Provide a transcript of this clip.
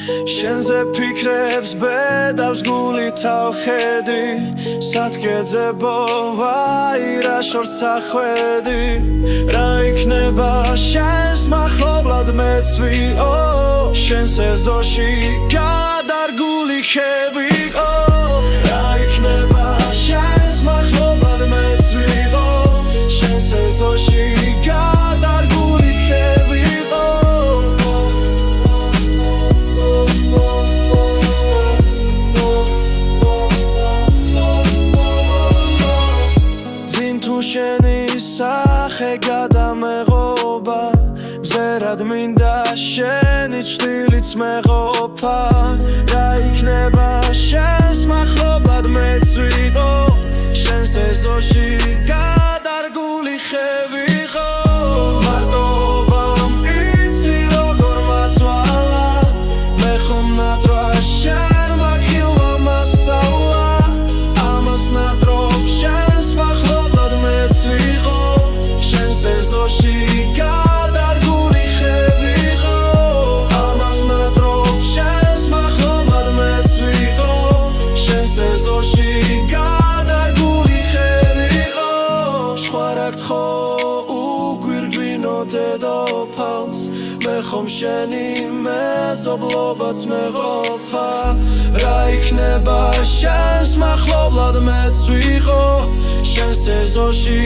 შენზე ფიქრებს ბედავს გული თავხედი სადგეძებო ვაი რა შორს ახვედი რა იქნება შენს მახლობლად მეცვიო შენს ეზოში გადარგული ხევი რა იქნება შენს მახლობლად მეცვიო შენს ეზოში გადარგული ხევი შენი სახე გადამეღობა მზერად მინდა შენი ჭდილიც მეღობა რა იქნება შენს მახლობლად მეცვიო შენს ეზოში გადარგული ხევიყო მარტობამ იცი როგორ მაცვალა მე ხომ ნატრა შენ მაგილვა მასწავლა ამას ნატრობ შენს მახლობლად მეცვიო შენს ეზოში გადარგული ხევიყო ამას ნატრობ შენს მახლობლად მეცვიო შენს ეზოში გადარგული ხევიყო შვარაგთხო უგვირგვინო დედოფალს მე ხომ შენი მეზობლობაც მეღობა რა იქნება შენს მახლობლად მეცვიო შენს ეზოში